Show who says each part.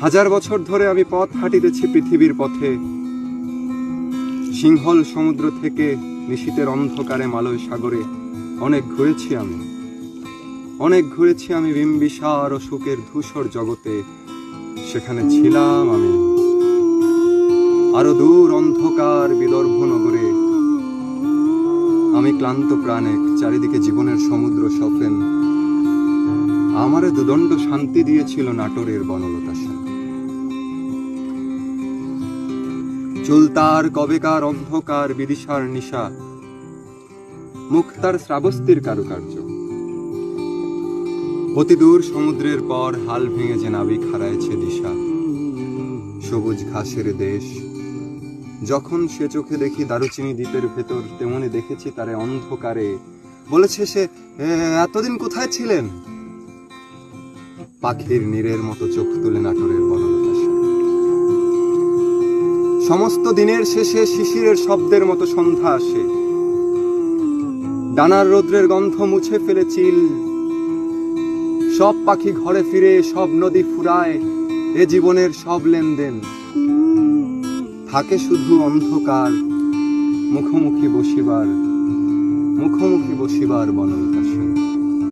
Speaker 1: হাজার বছর ধরে আমি পথ হাঁটিতেছি পৃথিবীর পথে, সিংহল সমুদ্র থেকে নিশীতের অন্ধকারে মালয় সাগরে অনেক ঘুরেছি আমি বিম্বিসার ও সুখের ধূসর জগতে, সেখানে ছিলাম আমি। আরো দূর অন্ধকার বিদর্ভ নগরে আমি ক্লান্ত প্রাণে, চারিদিকে জীবনের সমুদ্র সফেন, আমারে দুদণ্ড শান্তি দিয়েছিল নাটোরের বনলতা সেন। চুলতার কবেকার অন্ধকার বিদিশার নিশা, মুক্তার শ্রাবস্তির কারুকার্য, অতি দূর সমুদ্রের পর হাল ভেঙে যে নাবিক হারাইছে দিশা। সবুজ ঘাসের দেশ, যখন সে চোখে দেখি দারুচিনি দ্বীপের ভেতর, তেমনি দেখেছি তারে অন্ধকারে। বলেছে সে, এতদিন কোথায় ছিলেন? পাখির নীরের মতো চোখ তুলে নাটোরের বনলতা সেন। সমস্ত দিনের শেষে শিশিরের শব্দের মতো সন্ধ্যা আসে, ডানার রৌদ্রের গন্ধ মুছে ফেলে চিল। সব পাখি ঘরে ফিরে, সব নদী ফুরায়, এ জীবনের সব লেনদেন। থাকে শুধু অন্ধকার, মুখোমুখি বসিবার বনলতা।